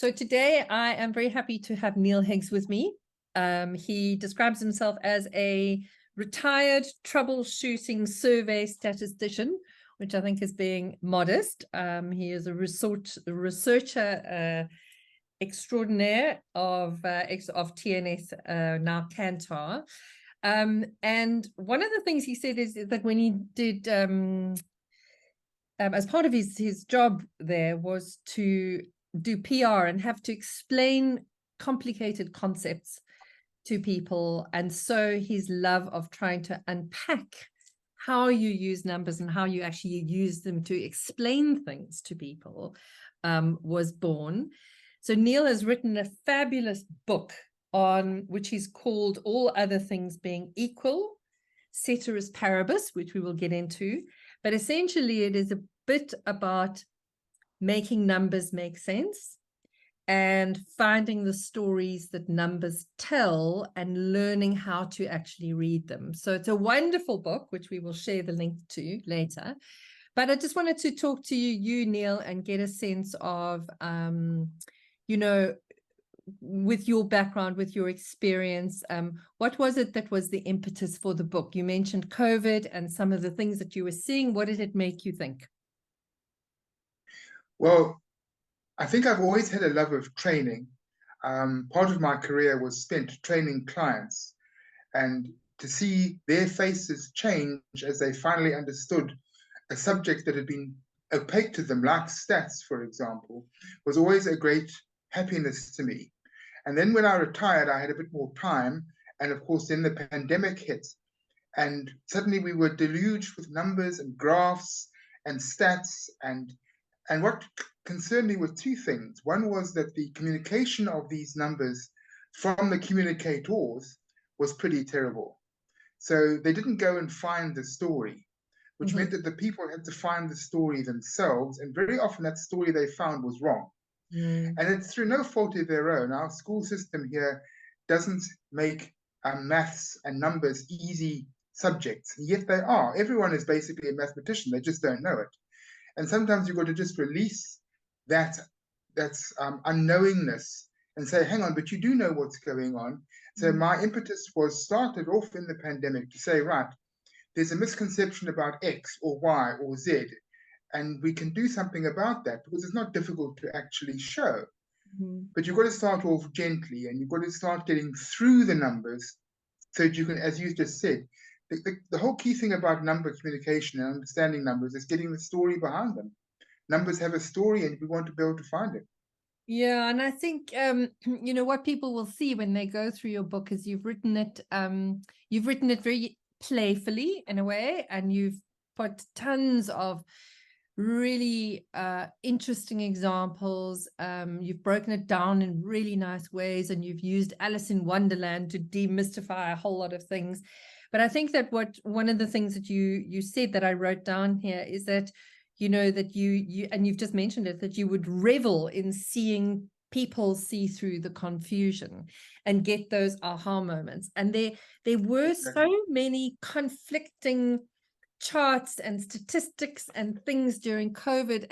So today I am very happy to have Neil Higgs with me. He describes himself as a retired troubleshooting survey statistician, which I think is being modest. He is a researcher extraordinaire of TNS, now Kantar. And one of the things he said is that when he did, as part of his job there, was to do PR and have to explain complicated concepts to people. And so his love of trying to unpack how you use numbers and how you actually use them to explain things to people was born. So Neil has written a fabulous book on which he's called All Other Things Being Equal, Ceteris Parabis, which we will get into. But essentially it is a bit about making numbers make sense and finding the stories that numbers tell and learning how to actually read them. So it's a wonderful book, which we will share the link to later. But I just wanted to talk to you, Neil, and get a sense of, with your background, with your experience, what was it that was the impetus for the book? You mentioned COVID and some of the things that you were seeing. What did it make you think? Well, I think I've always had a love of training. Part of my career was spent training clients, and to see their faces change as they finally understood a subject that had been opaque to them, like stats, for example, was always a great happiness to me. And then when I retired, I had a bit more time. And of course, then the pandemic hit. And suddenly we were deluged with numbers and graphs and stats. And what concerned me were two things. One was that the communication of these numbers from the communicators was pretty terrible. So they didn't go and find the story, which meant that the people had to find the story themselves. And very often that story they found was wrong. And it's through no fault of their own. Our school system here doesn't make maths and numbers easy subjects, yet they are. Everyone is basically a mathematician, they just don't know it. And sometimes you've got to just release that's unknowingness and say, hang on, but you do know what's going on. So my impetus was started off in the pandemic to say, right, there's a misconception about X or Y or Z, and we can do something about that because it's not difficult to actually show. But you've got to start off gently, and you've got to start getting through the numbers so that you can, as you just said, the whole key thing about number communication and understanding numbers is getting the story behind them. Numbers have a story, and we want to be able to find it. Yeah, and I think what people will see when they go through your book is you've written it very playfully in a way, and you've put tons of really interesting examples. You've broken it down in really nice ways, and you've used Alice in Wonderland to demystify a whole lot of things. But I think that one of the things that you said that I wrote down here is that, that you and you've just mentioned it, that you would revel in seeing people see through the confusion and get those aha moments. And there were so many conflicting charts and statistics and things during COVID,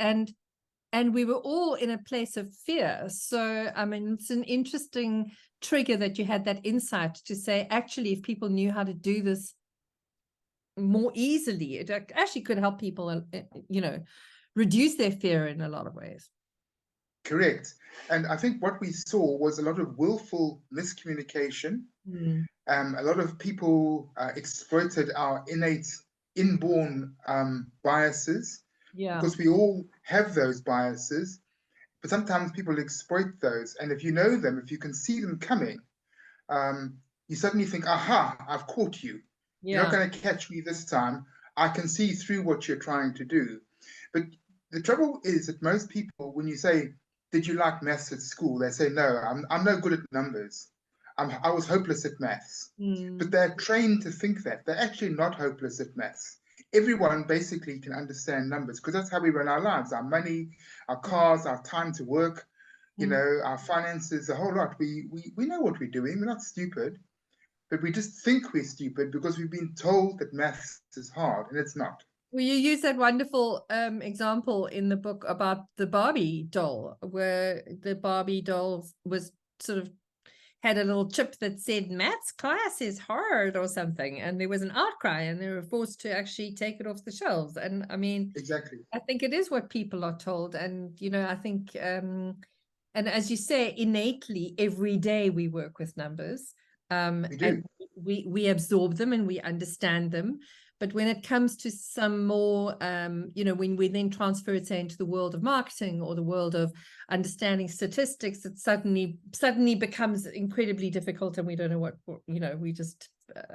and we were all in a place of fear. So I mean, it's an interesting trigger that you had that insight to say, actually, if people knew how to do this more easily, it actually could help people reduce their fear in a lot of ways. Correct. And I think what we saw was a lot of willful miscommunication. A lot of people exploited our innate inborn biases, because we all have those biases, but sometimes people exploit those. And if you know them, if you can see them coming, you suddenly think, aha, I've caught you. You're not going to catch me this time. I can see through what you're trying to do. But the trouble is that most people, when you say, did you like maths at school? They say, no, I'm no good at numbers. I was hopeless at maths. But they're trained to think that. They're actually not hopeless at maths. Everyone basically can understand numbers because that's how we run our lives, our money, our cars, our time to work, our finances, a whole lot. We know what we're doing. We're not stupid, but we just think we're stupid because we've been told that maths is hard, and it's not. Well, you use that wonderful example in the book about the Barbie doll, where the Barbie doll was sort of had a little chip that said maths class is hard or something, and there was an outcry and they were forced to actually take it off the shelves. And I mean, Exactly. I think it is what people are told. And I think and as you say, innately every day we work with numbers, We and do. we absorb them and we understand them. But when it comes to some more, when we then transfer it, say, into the world of marketing or the world of understanding statistics, it suddenly becomes incredibly difficult, and we don't know what we just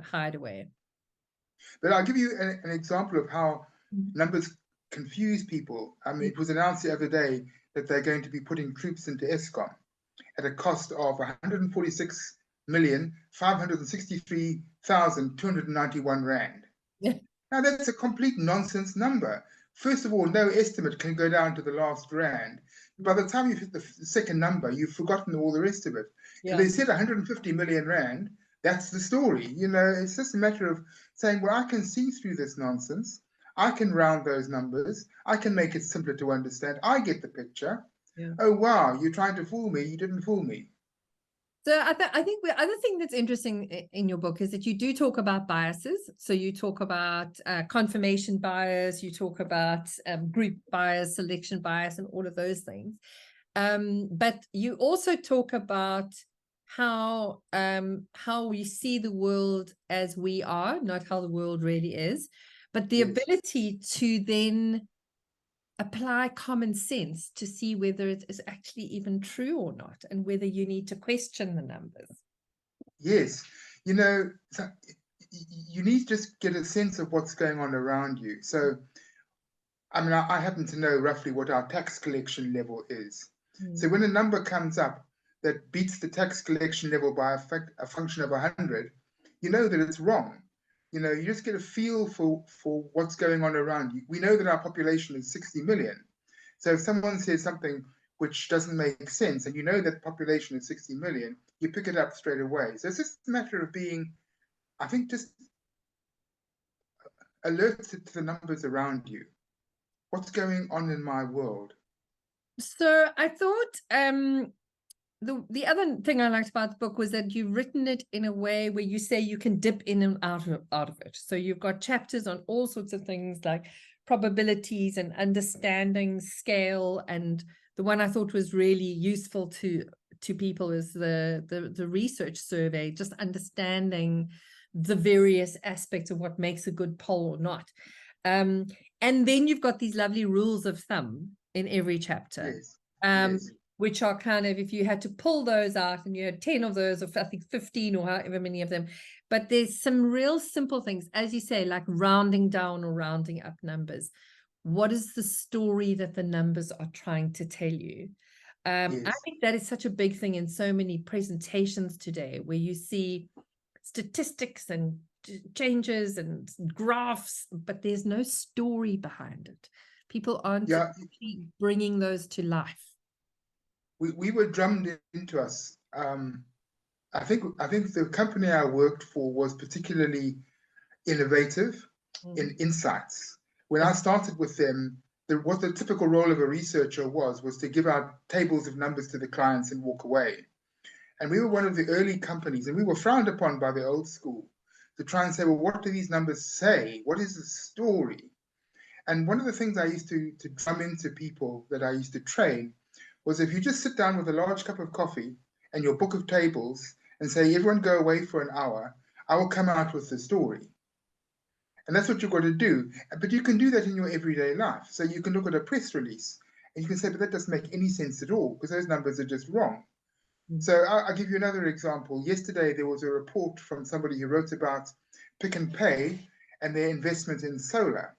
hide away. But I'll give you an example of how numbers confuse people. I mean, it was announced the other day that they're going to be putting troops into ESCOM at a cost of 146,563,291 rand. Yeah. Now, that's a complete nonsense number. First of all, no estimate can go down to the last rand. By the time you hit the second number, you've forgotten all the rest of it. Yeah. If they said 150 million rand, that's the story. It's just a matter of saying, well, I can see through this nonsense. I can round those numbers. I can make it simpler to understand. I get the picture. Yeah. Oh, wow, you're trying to fool me. You didn't fool me. So I think the other thing that's interesting in your book is that you do talk about biases. So you talk about confirmation bias, you talk about group bias, selection bias, and all of those things. But you also talk about how we see the world as we are, not how the world really is, but the Yes. ability to then apply common sense to see whether it is actually even true or not, and whether you need to question the numbers. Yes. So you need to just get a sense of what's going on around you. So, I mean, I happen to know roughly what our tax collection level is. So when a number comes up that beats the tax collection level by a function of 100, you know that it's wrong. You just get a feel for what's going on around you. We know that our population is 60 million. So if someone says something which doesn't make sense, and you know that the population is 60 million, you pick it up straight away. So it's just a matter of being, I think, just alert to the numbers around you. What's going on in my world? So I thought the other thing I liked about the book was that you've written it in a way where you say you can dip in and out of it. So you've got chapters on all sorts of things like probabilities and understanding scale, and the one I thought was really useful to people is the research survey, just understanding the various aspects of what makes a good poll or not. And then you've got these lovely rules of thumb in every chapter. Yes. Um, Yes. which are kind of, if you had to pull those out and you had 10 of those, or I think 15 or however many of them, but there's some real simple things, as you say, like rounding down or rounding up numbers. What is the story that the numbers are trying to tell you? I Yes. think that is such a big thing in so many presentations today, where you see statistics and changes and graphs, but there's no story behind it. People aren't bringing those to life. We were drummed into us. I think the company I worked for was particularly innovative in insights. When I started with them, what the typical role of a researcher was to give out tables of numbers to the clients and walk away. And we were one of the early companies, and we were frowned upon by the old school to try and say, well, what do these numbers say? What is the story? And one of the things I used to drum into people that I used to train was, if you just sit down with a large cup of coffee and your book of tables and say, everyone go away for an hour, I will come out with the story. And that's what you've got to do. But you can do that in your everyday life. So you can look at a press release and you can say, but that doesn't make any sense at all, because those numbers are just wrong. So I'll give you another example. Yesterday, there was a report from somebody who wrote about Pick and Pay and their investment in solar.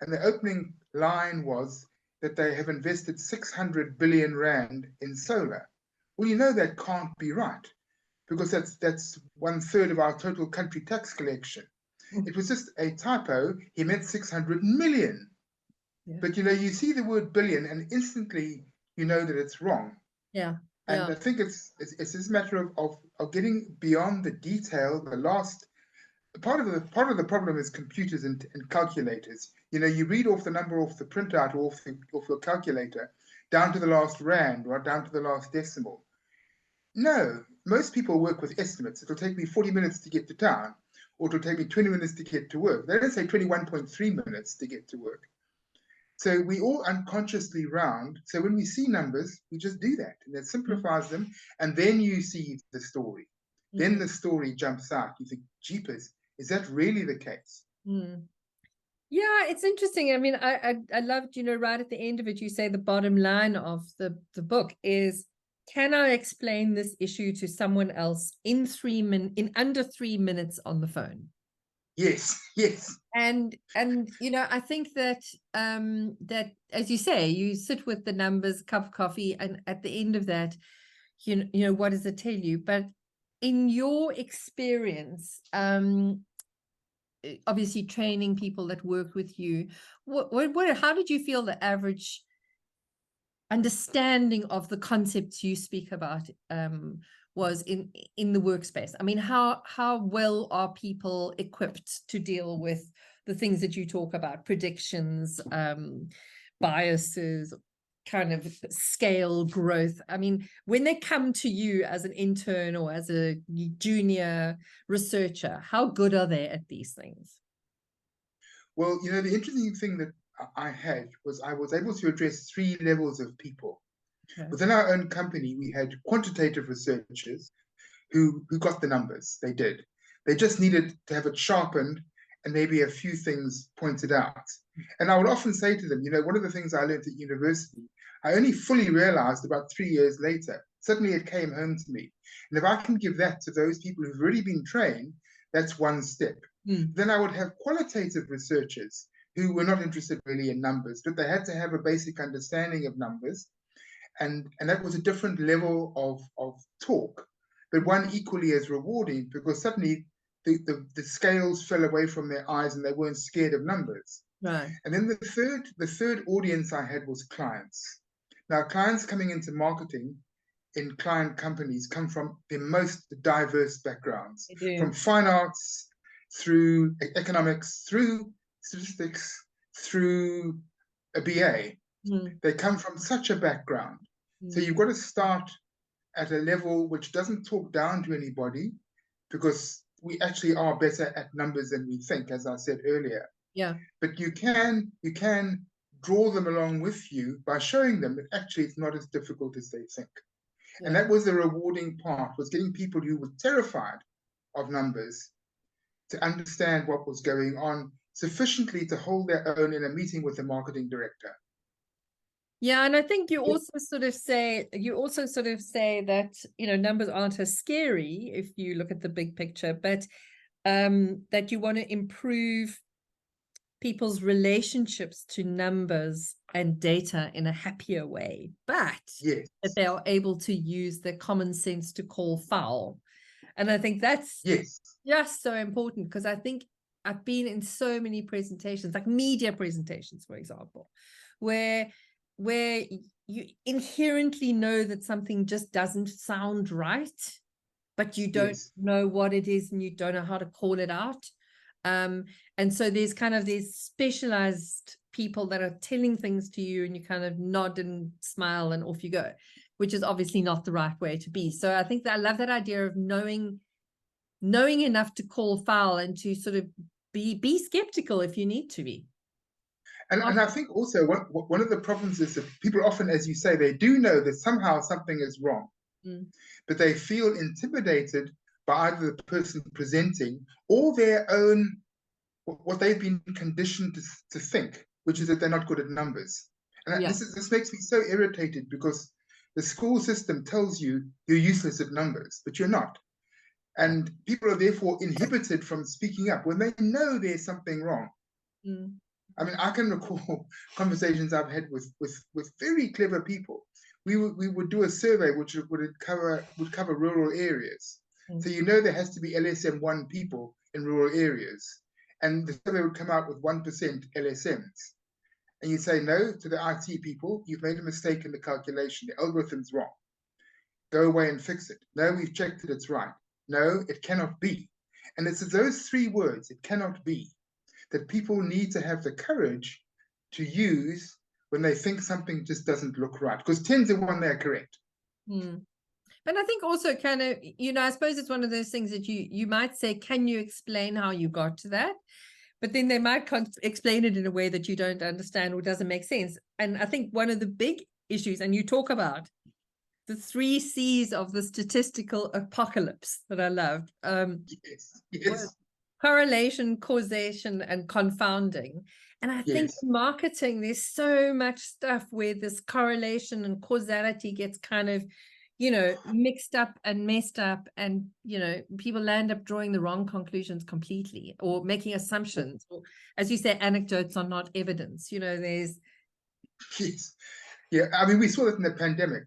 And the opening line was that they have invested 600 billion rand in solar. Well, that can't be right, because that's 1/3 of our total country tax collection. It was just a typo. He meant 600 million. Yeah. But you see the word billion and instantly you know that it's wrong. Yeah. And I think it's this matter of getting beyond the detail. The last part of the problem is computers and calculators. You read off the number off the printout or off your calculator down to the last rand or down to the last decimal. No, most people work with estimates. It'll take me 40 minutes to get to town, or it'll take me 20 minutes to get to work. They don't say 21.3 minutes to get to work. So we all unconsciously round. So when we see numbers, we just do that, and that simplifies them. And then you see the story. Then the story jumps out. You think, jeepers, is that really the case? Yeah, it's interesting. I mean, I loved, right at the end of it, you say the bottom line of the book is, can I explain this issue to someone else in under 3 minutes on the phone? Yes, yes. And I think that that, as you say, you sit with the numbers, cup of coffee, and at the end of that, what does it tell you? But in your experience, obviously training people that work with you, how did you feel the average understanding of the concepts you speak about was in the workspace? I mean, how well are people equipped to deal with the things that you talk about, predictions, biases, kind of scale growth? I mean, when they come to you as an intern or as a junior researcher, how good are they at these things? Well, the interesting thing that I had was I was able to address 3 levels of people. Okay. Within our own company, we had quantitative researchers who got the numbers. They did. They just needed to have it sharpened and maybe a few things pointed out. And I would often say to them, one of the things I learned at university, I only fully realized about 3 years later. Suddenly it came home to me. And if I can give that to those people who've already been trained, that's one step. Then I would have qualitative researchers who were not interested really in numbers, but they had to have a basic understanding of numbers. And that was a different level of talk, but one equally as rewarding, because suddenly the scales fell away from their eyes and they weren't scared of numbers. Right. And then the third audience I had was clients. Now, clients coming into marketing in client companies come from the most diverse backgrounds, from fine arts through economics, through statistics, through a BA. They come from such a background. So you've got to start at a level which doesn't talk down to anybody, because we actually are better at numbers than we think, as I said earlier. Yeah. But you can draw them along with you by showing them that actually it's not as difficult as they think. Yeah. And that was the rewarding part, was getting people who were terrified of numbers to understand what was going on sufficiently to hold their own in a meeting with the marketing director. Yeah, and I think you also sort of say that, numbers aren't as scary if you look at the big picture, but that you want to improve people's relationships to numbers and data in a happier way, but yes, that they are able to use their common sense to call foul. And I think that's just so important, because I think I've been in so many presentations, like media presentations, for example, where you inherently know that something just doesn't sound right, but you don't know what it is and you don't know how to call it out. And so there's kind of these specialized people that are telling things to you, and you kind of nod and smile and off you go, which is obviously not the right way to be. So I think that I love that idea of knowing enough to call foul and to sort of be skeptical if you need to be. And I think also one of the problems is that people often, as you say, they do know that somehow something is wrong, but they feel intimidated by either the person presenting or their own, what they've been conditioned to think, which is that they're not good at numbers. And this makes me so irritated, because the school system tells you you're useless at numbers, but you're not. And people are therefore inhibited from speaking up when they know there's something wrong. I mean, I can recall conversations I've had with very clever people. We would do a survey which would cover rural areas. So there has to be LSM1 people in rural areas, and the survey would come out with 1% LSMs. And you'd say, no, to the IT people, you've made a mistake in the calculation. The algorithm's wrong. Go away and fix it. No, we've checked it, it's right. No, it cannot be. And it's those three words, it cannot be, that people need to have the courage to use when they think something just doesn't look right, because 10 to 1, they're correct. And I think also kind of, I suppose it's one of those things that you might say, can you explain how you got to that? But then they might explain it in a way that you don't understand or doesn't make sense. And I think one of the big issues, and you talk about the 3 C's of the statistical apocalypse that I love. Yes. Correlation, causation, and confounding. And I think in marketing, there's so much stuff where this correlation and causality gets kind of, mixed up and messed up. And, people land up drawing the wrong conclusions completely, or making assumptions. Or, as you say, anecdotes are not evidence. There's. Yes. Yeah. I mean, we saw that in the pandemic,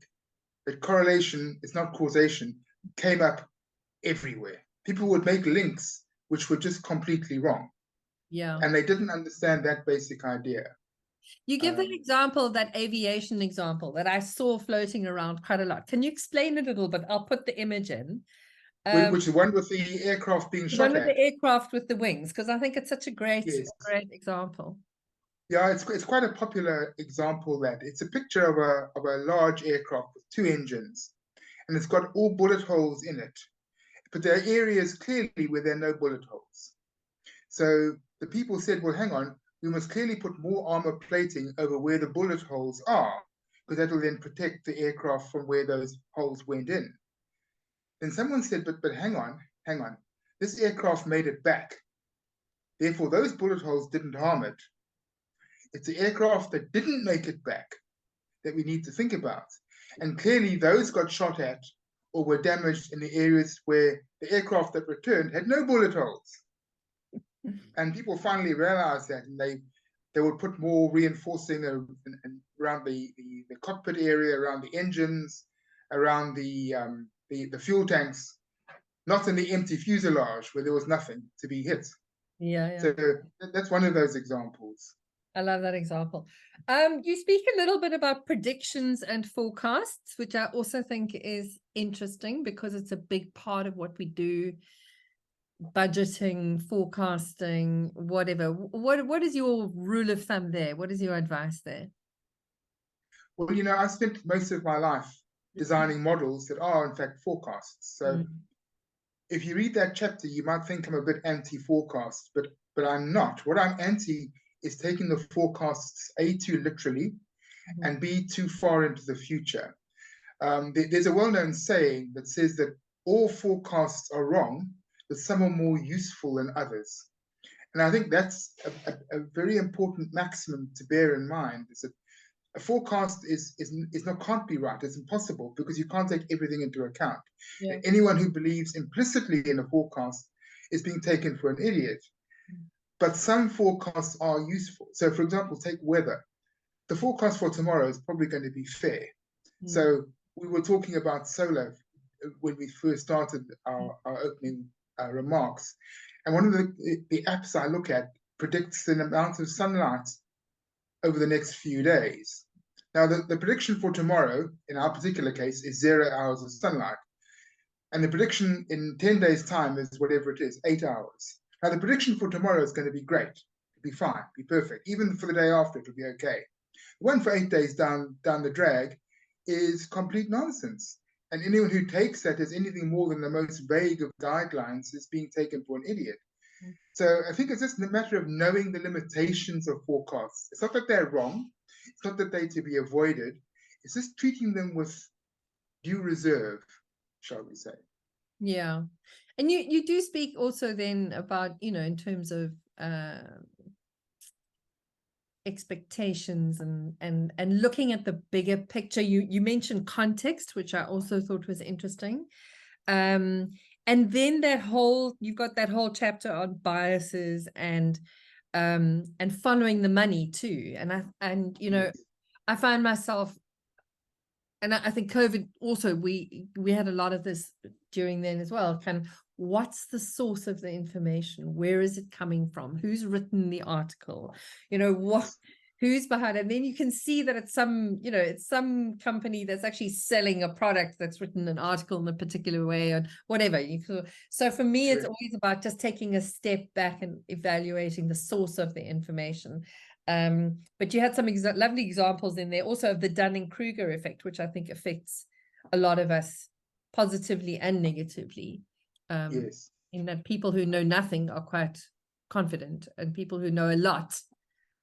that correlation is not causation came up everywhere. People would make links which were just completely wrong. Yeah. And they didn't understand that basic idea. You give that example, that aviation example that I saw floating around quite a lot. Can you explain it a little bit? I'll put the image in. Which is one with the aircraft being shot one with at. The aircraft with the wings, because I think it's such a great example. Yeah, it's quite a popular example. That it's a picture of a large aircraft with 2 engines, and it's got all bullet holes in it. But there are areas clearly where there are no bullet holes. So the people said, well, hang on, we must clearly put more armor plating over where the bullet holes are, because that will then protect the aircraft from where those holes went in. Then someone said, but hang on, this aircraft made it back. Therefore, those bullet holes didn't harm it. It's the aircraft that didn't make it back that we need to think about. And clearly those got shot at or were damaged in the areas where the aircraft that returned had no bullet holes. And people finally realized that, and they would put more reinforcing around the cockpit area, around the engines, around the fuel tanks, not in the empty fuselage where there was nothing to be hit. Yeah. So that's one of those examples. I love that example. You speak a little bit about predictions and forecasts, which I also think is interesting because it's a big part of what we do, budgeting, forecasting, whatever. What is your rule of thumb there? What is your advice there? Well, I spent most of my life designing models that are, in fact, forecasts. So if you read that chapter, you might think I'm a bit anti-forecast, but I'm not. What I'm anti is taking the forecasts, A, too literally, and B, too far into the future. There's a well-known saying that says that all forecasts are wrong, but some are more useful than others. And I think that's a very important maximum to bear in mind, is that a forecast can't be right. It's impossible because you can't take everything into account. Yeah. Anyone who believes implicitly in a forecast is being taken for an idiot. But some forecasts are useful. So, for example, take weather. The forecast for tomorrow is probably going to be fair. So we were talking about solar when we first started our opening remarks. And one of the apps I look at predicts the amount of sunlight over the next few days. Now, the prediction for tomorrow, in our particular case, is 0 hours of sunlight. And the prediction in 10 days' time is whatever it is, 8 hours. Now, the prediction for tomorrow is going to be great. It'll be fine, be perfect. Even for the day after, it'll be okay. The one for 8 days down the drag is complete nonsense. And anyone who takes that as anything more than the most vague of guidelines is being taken for an idiot. So I think it's just a matter of knowing the limitations of forecasts. It's not that they're wrong. It's not that they're to be avoided. It's just treating them with due reserve, shall we say. Yeah. And you do speak also then about, in terms of expectations and looking at the bigger picture. You mentioned context, which I also thought was interesting. And then you've got that whole chapter on biases and following the money too. I find myself, and I think COVID also, we had a lot of this during then as well, kind of what's the source of the information? Where is it coming from? Who's written the article? who's behind it. And then you can see that it's some, you know, it's some company that's actually selling a product that's written an article in a particular way or whatever. So for me, it's always about just taking a step back and evaluating the source of the information. But you had some lovely examples in there also of the Dunning Kruger effect, which I think affects a lot of us positively and negatively. Yes. In that people who know nothing are quite confident, and people who know a lot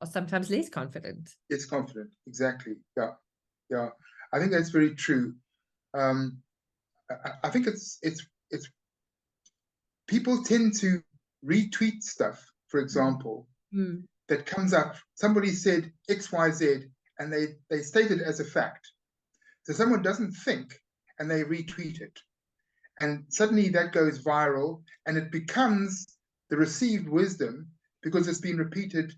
are sometimes less confident. It's confident, exactly. Yeah, yeah. I think that's very true. I think it's people tend to retweet stuff, for example, that comes up. Somebody said XYZ, and they state it as a fact. So someone doesn't think, and they retweet it. And suddenly that goes viral, and it becomes the received wisdom because it's been repeated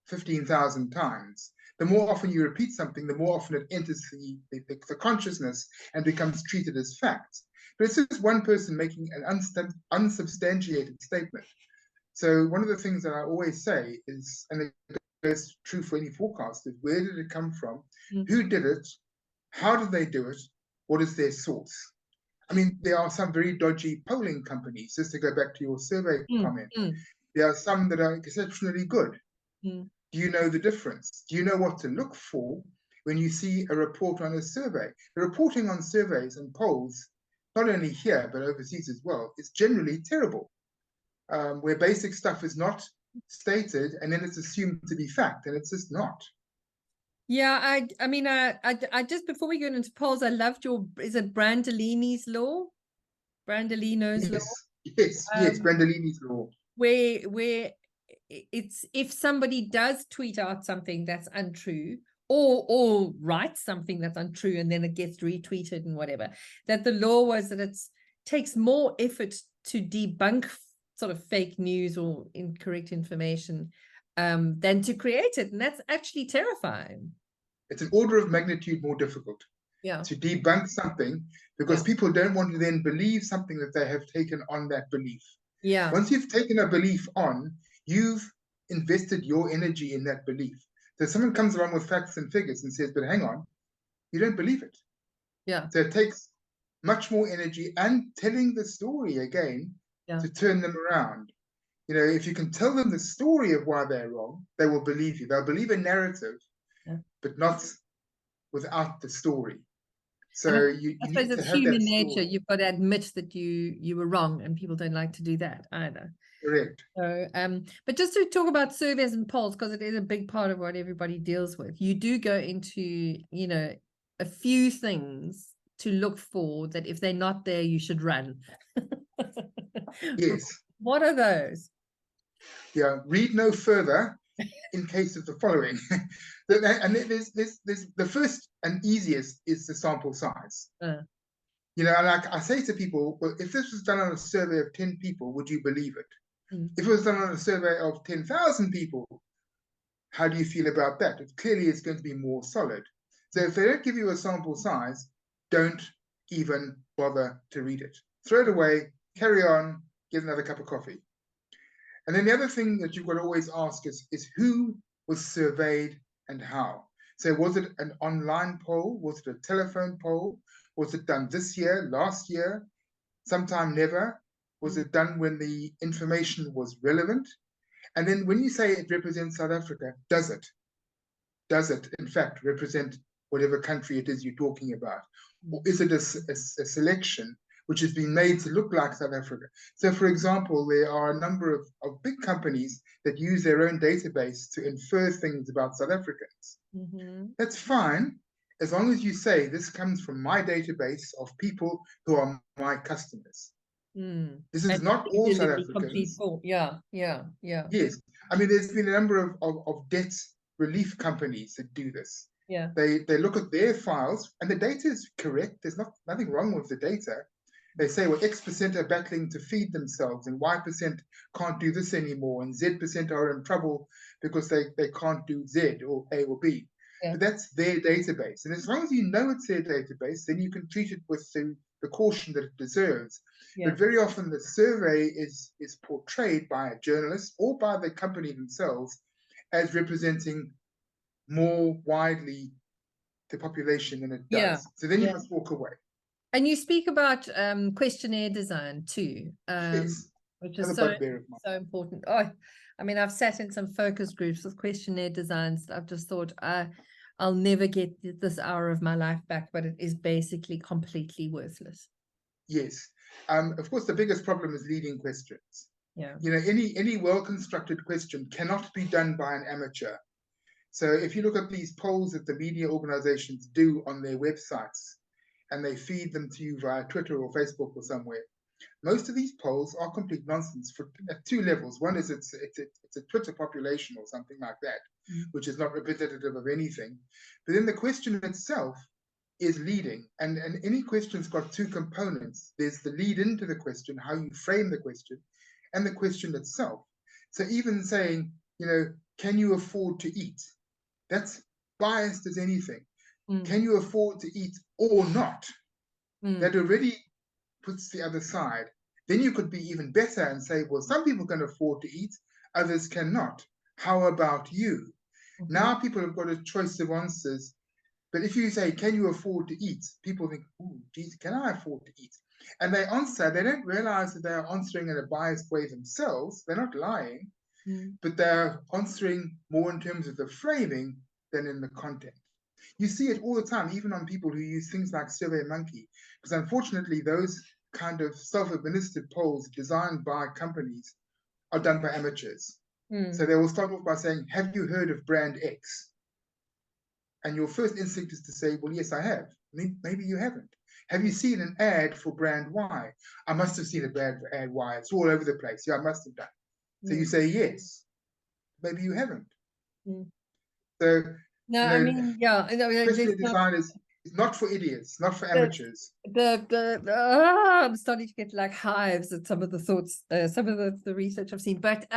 15,000 times. The more often you repeat something, the more often it enters the consciousness and becomes treated as fact. But it's just one person making an unsubstantiated statement. So one of the things that I always say is, and it's true for any forecast, is where did it come from? Who did it? How did they do it? What is their source? I mean, there are some very dodgy polling companies, just to go back to your survey comment. There are some that are exceptionally good. Do you know the difference? Do you know what to look for when you see a report on a survey? The reporting on surveys and polls, not only here, but overseas as well, is generally terrible, where basic stuff is not stated and then it's assumed to be fact, and it's just not. Yeah, I mean, I just, before we go into polls, I loved is it Brandolini's law? Brandolino's law? Yes, Brandolini's law. Where it's, if somebody does tweet out something that's untrue, or writes something that's untrue, and then it gets retweeted and whatever, that the law was that it takes more effort to debunk sort of fake news or incorrect information than to create it. And that's actually terrifying. It's an order of magnitude more difficult to debunk something, because people don't want to then believe something that they have taken on that belief. Yeah. Once you've taken a belief on, you've invested your energy in that belief. So someone comes along with facts and figures and says, but hang on, you don't believe it. Yeah. So it takes much more energy and telling the story again to turn them around. You know, if you can tell them the story of why they're wrong, they will believe you. They'll believe a narrative, but not without the story. So you need to have human that nature. story. You've got to admit that you were wrong, and people don't like to do that either. Correct. So, but just to talk about surveys and polls, because it is a big part of what everybody deals with. You do go into, you know, a few things to look for that if they're not there, you should run. Yes. What are those? Yeah, read no further in case of the following. And there's the first and easiest is the sample size. You know, and I say to people, well, if this was done on a survey of 10 people, would you believe it? If it was done on a survey of 10,000 people, how do you feel about that? It clearly is going to be more solid. So if they don't give you a sample size, don't even bother to read it. Throw it away, carry on, get another cup of coffee. And then the other thing that you've got to always ask is who was surveyed and how? So was it an online poll? Was it a telephone poll? Was it done this year, last year, sometime never? Was it done when the information was relevant? And then when you say it represents South Africa, does it? Does it, in fact, represent whatever country it is you're talking about? Or is it a selection which has been made to look like South Africa? So, for example, there are a number of big companies that use their own database to infer things about South Africans. That's fine, as long as you say this comes from my database of people who are my customers. This is not all South Africans. Yeah. Yes. I mean, there's been a number of debt relief companies that do this. Yeah. They look at their files and the data is correct. There's nothing wrong with the data. They say, well, X% are battling to feed themselves and Y% can't do this anymore, and Z% are in trouble because they can't do Z or A or B. But that's their database. And as long as you know it's their database, then you can treat it with the caution that it deserves. But very often the survey is portrayed by a journalist or by the company themselves as representing more widely the population than it does. Yeah, So then you yeah. must walk away. And you speak about questionnaire design too, Yes, which is another bugbear of mine. so important. Oh, I mean, I've sat in some focus groups with questionnaire designs that I've just thought, I'll never get this hour of my life back, but it is basically completely worthless. Yes. Of course, the biggest problem is leading questions. Yeah. You know, any well-constructed question cannot be done by an amateur. So if you look at these polls that the media organizations do on their websites, and they feed them to you via Twitter or Facebook or somewhere, most of these polls are complete nonsense at two levels. One is it's a Twitter population or something like that, which is not representative of anything. But then the question itself is leading, and any question's got two components. There's the lead into the question, how you frame the question, and the question itself. So even saying, you know, can you afford to eat? That's biased as anything. Can you afford to eat or not? That already puts the other side. Then you could be even better and say, well, some people can afford to eat, others cannot. How about you? Now people have got a choice of answers. But if you say, can you afford to eat? People think, oh, geez, can I afford to eat? And they answer, they don't realize that they're answering in a biased way themselves. They're not lying, but they're answering more in terms of the framing than in the content. You see it all the time, even on people who use things like SurveyMonkey, because unfortunately, those kind of self-administered polls designed by companies are done by amateurs. So they will start off by saying, have you heard of brand X? And your first instinct is to say, well, yes, I have. Maybe you haven't. Have you seen an ad for brand Y? I must have seen a brand for ad Y. It's all over the place. Yeah, I must have done. So you say yes. Maybe you haven't. So no, you know, I mean, yeah, questionnaire design is not for idiots, not for amateurs. I'm starting to get like hives at some of the thoughts, some of the research I've seen. But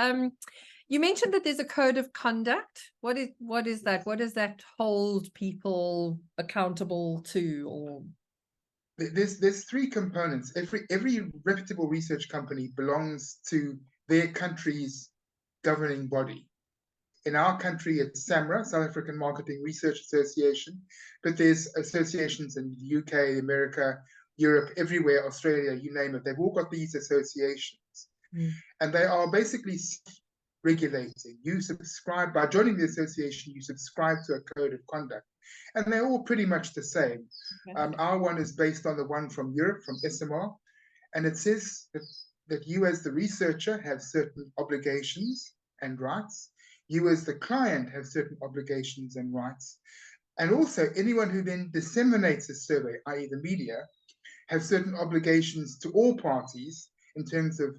you mentioned that there's a code of conduct. What is that? What does that hold people accountable to? Or there's three components. Every reputable research company belongs to their country's governing body. In our country, it's SAMRA, South African Marketing Research Association, but there's associations in the UK, America, Europe, everywhere, Australia, you name it. They've all got these associations. And they are basically regulating. You subscribe, by joining the association, you subscribe to a code of conduct. And they're all pretty much the same. Our one is based on the one from Europe, from SMR. And it says that you as the researcher have certain obligations and rights. You as the client have certain obligations and rights. And also anyone who then disseminates a survey, i.e. the media, have certain obligations to all parties in terms of,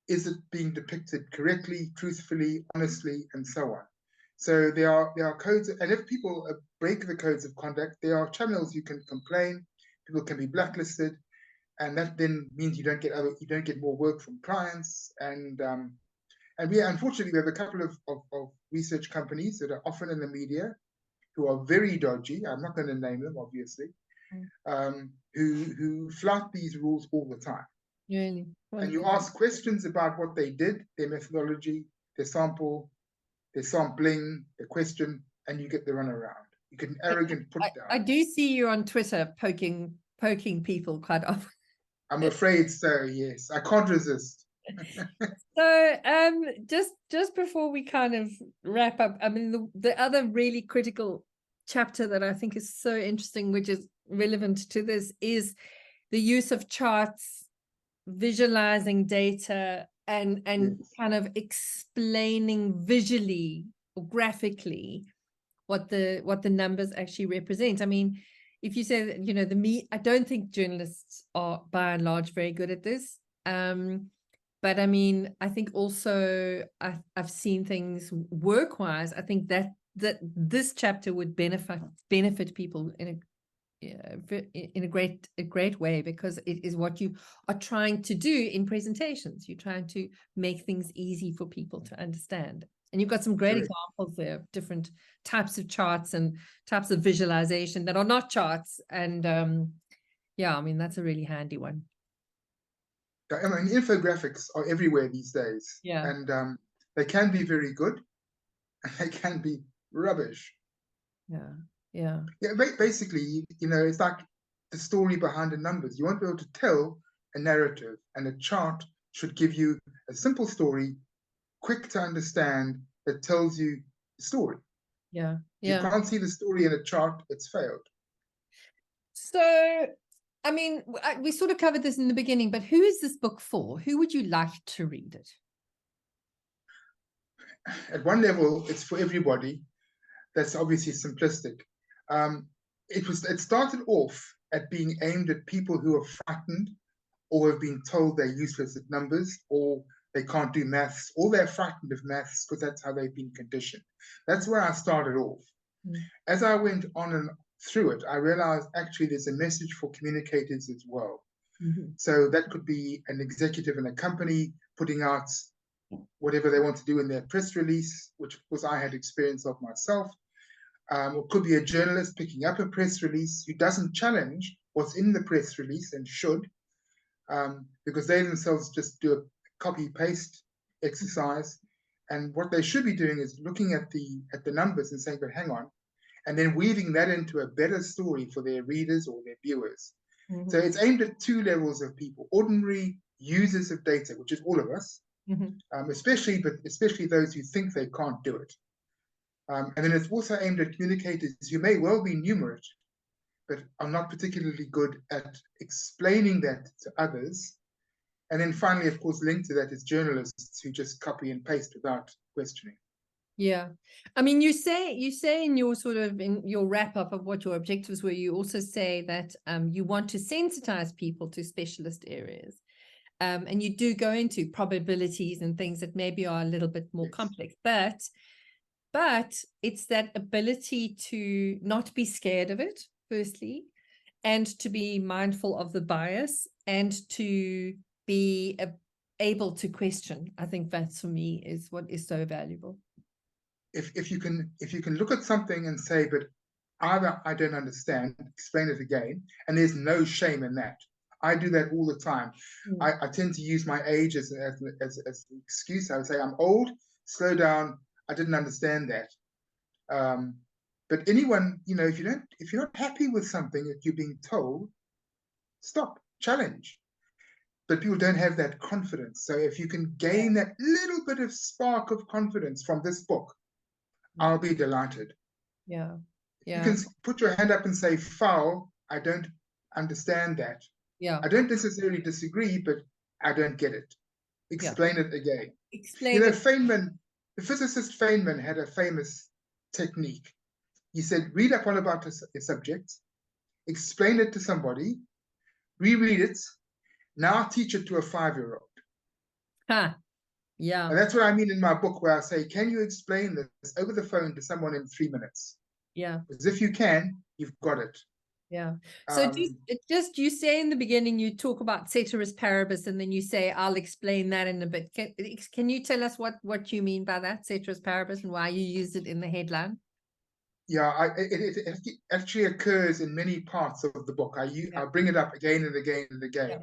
is it being depicted correctly, truthfully, honestly, and so on. So there are codes, and if people break the codes of conduct, there are channels you can complain, people can be blacklisted, and that then means you don't get more work from clients. And we unfortunately we have a couple of research companies that are often in the media who are very dodgy. I'm not going to name them, obviously, who flout these rules all the time. really? And you ask questions about what they did, their methodology, their sample, their sampling, their question, and you get the runaround. You get an arrogant put down. I do see you on Twitter poking people quite often. I'm afraid so, yes. I can't resist. So just before we kind of wrap up, I mean, the other really critical chapter that I think is so interesting, which is relevant to this, is the use of charts, visualizing data, and kind of explaining visually or graphically what the numbers actually represent. I mean, if you say that, you know, I don't think journalists are by and large very good at this. But I mean, I think also I've seen things work-wise. I think that this chapter would benefit people in a great way, because it is what you are trying to do in presentations. You're trying to make things easy for people to understand. And you've got some great examples there of different types of charts and types of visualization that are not charts. And yeah, I mean, that's a really handy one. I mean, infographics are everywhere these days. Yeah. And they can be very good, and they can be rubbish. Yeah. Basically, it's like the story behind the numbers. You want to be able to tell a narrative, and a chart should give you a simple story, quick to understand, that tells you the story. Yeah. If you can't see the story in a chart, it's failed. So, I mean, we sort of covered this in the beginning, but who is this book for? Who would you like to read it? At one level, it's for everybody. That's obviously simplistic. It started off at being aimed at people who are frightened, or have been told they're useless at numbers, or they can't do maths, or they're frightened of maths because that's how they've been conditioned. That's where I started off. As I went on and through it, I realized actually there's a message for communicators as well. So that could be an executive in a company putting out whatever they want to do in their press release, which of course I had experience of myself. Or could be a journalist picking up a press release who doesn't challenge what's in the press release, and should, because they themselves just do a copy-paste exercise. And what they should be doing is looking at the numbers and saying, but hang on, and then weaving that into a better story for their readers or their viewers. So it's aimed at two levels of people: ordinary users of data, which is all of us, especially those who think they can't do it. And then it's also aimed at communicators who may well be numerate, but are not particularly good at explaining that to others. And then finally, of course, linked to that is journalists who just copy and paste without questioning. Yeah. I mean, you say in your in your wrap up of what your objectives were, you also say that you want to sensitize people to specialist areas. And you do go into probabilities and things that maybe are a little bit more complex, but it's that ability to not be scared of it, firstly, and to be mindful of the bias, and to be able to question. I think that for me is what is so valuable. If you can look at something and say, but either I don't understand, explain it again, and there's no shame in that. I do that all the time. I tend to use my age as an excuse. I would say I'm old, slow down, I didn't understand that. But anyone, if you're not happy with something that you're being told, stop, challenge. But people don't have that confidence. So if you can gain that little bit of spark of confidence from this book, I'll be delighted. Yeah. You can put your hand up and say, foul, I don't understand that. Yeah. I don't necessarily disagree, but I don't get it. Explain it again. Explain it. Feynman, the physicist Feynman had a famous technique. He said, read up all about a subject, explain it to somebody, reread it, now teach it to a 5-year-old. Yeah. And that's what I mean in my book, where I say, can you explain this over the phone to someone in 3 minutes? Yeah. Because if you can, you've got it. Yeah. So just you say in the beginning, you talk about Ceteris Parabis, and then you say, I'll explain that in a bit. Can you tell us what you mean by that, Ceteris Parabis, and why you use it in the headline? Yeah, it actually occurs in many parts of the book. I bring it up again and again and again. Yeah.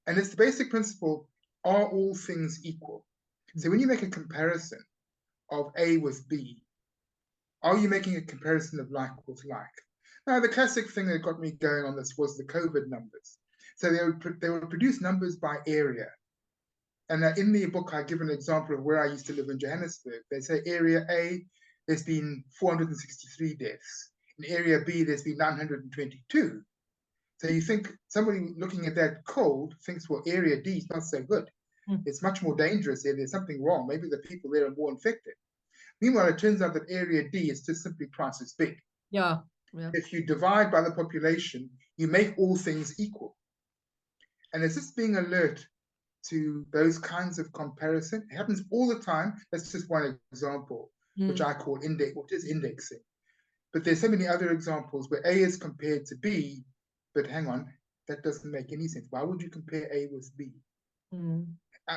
And it's the basic principle, are all things equal? So when you make a comparison of A with B, are you making a comparison of like with like? Now, the classic thing that got me going on this was the COVID numbers. So they would produce numbers by area. And in the book, I give an example of where I used to live in Johannesburg. They say area A, there's been 463 deaths. In area B, there's been 922. So you think somebody looking at that cold thinks, well, area D is not so good. It's much more dangerous there. There's something wrong. Maybe the people there are more infected. Meanwhile, it turns out that area D is just simply twice as big. Yeah. If you divide by the population, you make all things equal. And it's just being alert to those kinds of comparison. It happens all the time. That's just one example, which I call indexing. But there's so many other examples where A is compared to B, but hang on, that doesn't make any sense. Why would you compare A with B?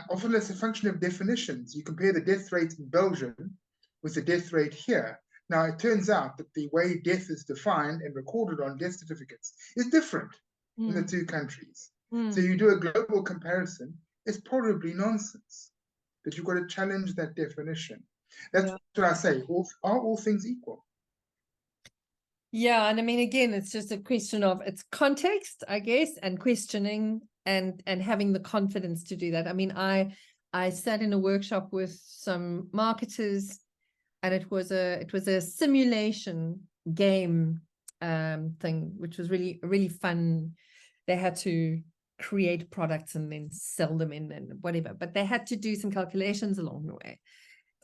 Often it's a function of definitions. You compare the death rate in Belgium with the death rate here. Now, it turns out that the way death is defined and recorded on death certificates is different in the two countries. So you do a global comparison, it's probably nonsense. But you've got to challenge that definition. That's what I say. Are all things equal? Yeah, and I mean, again, it's just a question of it's context, I guess, and questioning and having the confidence to do that. I mean, I sat in a workshop with some marketers, and it was a simulation game thing, which was really fun. They had to create products and then sell them in and whatever, but they had to do some calculations along the way.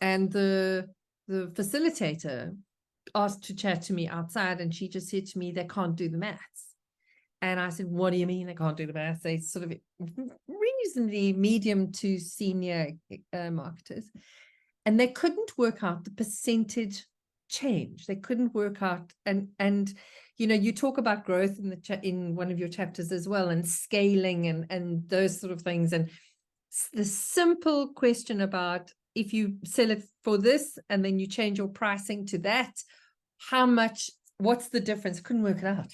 And the facilitator asked to chat to me outside, and she just said to me, they can't do the maths. And I said, what do you mean they can't do the maths? They sort of reasonably medium to senior marketers, and they couldn't work out the percentage change. They couldn't work out, and you know, you talk about growth in in one of your chapters as well, and scaling and those sort of things, and the simple question about if you sell it for this and then you change your pricing to that, how much, what's the difference? Couldn't work it out.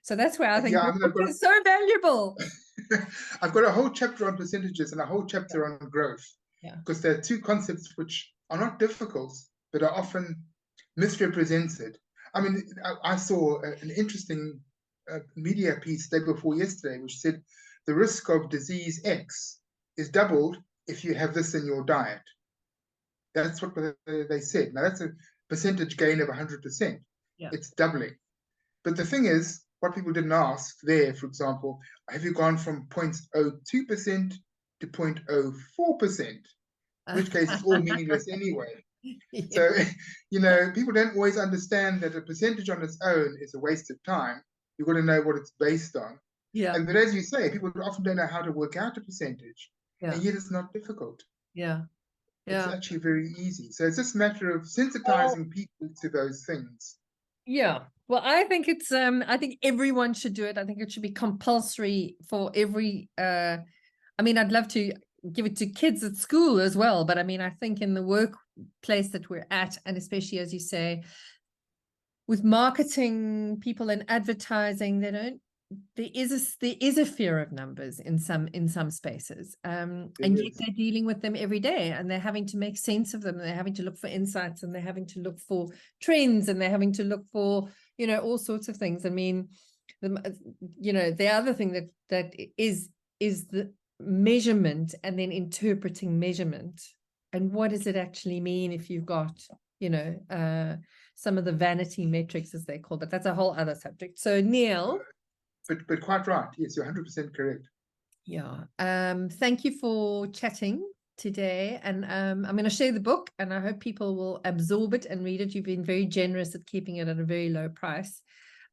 So that's where I think it's so valuable. I've got a whole chapter on percentages and a whole chapter on growth. Yeah. Because there are two concepts which are not difficult, but are often misrepresented. I mean, I saw an interesting media piece day before yesterday, which said the risk of disease X is doubled if you have this in your diet. That's what they said. Now, that's a percentage gain of 100%. Yeah. It's doubling. But the thing is, what people didn't ask there, for example, have you gone from 0.02% to 0.04%? In which case, it's all meaningless anyway. Yeah. So, you know, people don't always understand that a percentage on its own is a waste of time. You've got to know what it's based on. Yeah. But as you say, people often don't know how to work out a percentage. Yeah. And yet it's not difficult. Yeah. Yeah. It's actually very easy. So it's just a matter of sensitizing people to those things. Yeah. Well, I think it's I think everyone should do it. I think it should be compulsory for every I mean, I'd love to give it to kids at school as well, but I mean, I think in the workplace that we're at, and especially as you say, with marketing people and advertising, there is a fear of numbers in some spaces, and yet they're dealing with them every day, and they're having to make sense of them, and they're having to look for insights, and they're having to look for trends, and they're having to look for, you know, all sorts of things. I mean, you know, the other thing that is the measurement, and then interpreting measurement, and what does it actually mean if you've got, you know, some of the vanity metrics, as they call, but that's a whole other subject. So Neil. But quite right. Yes, you're 100% correct. Yeah. Thank you for chatting today. And I'm going to share the book, and I hope people will absorb it and read it. You've been very generous at keeping it at a very low price.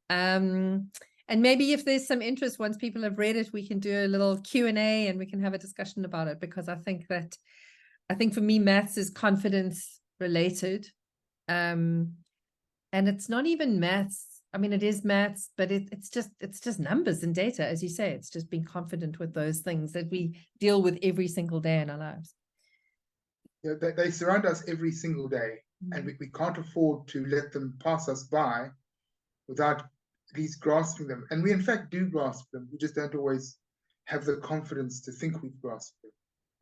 And maybe if there's some interest, once people have read it, we can do a little Q&A and we can have a discussion about it, because I think for me, maths is confidence related. And it's not even maths. I mean, it is maths, but it's just numbers and data, as you say. It's just being confident with those things that we deal with every single day in our lives. Yeah, they surround us every single day, and we can't afford to let them pass us by without at least grasping them. And we, in fact, do grasp them. We just don't always have the confidence to think we've grasped them.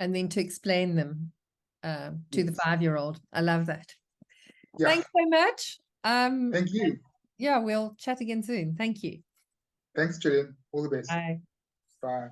And then to explain them to the 5-year-old. I love that. Yeah. Thanks so much. Thank you. Yeah, we'll chat again soon. Thank you. Thanks, Gillian. All the best. Bye. Bye.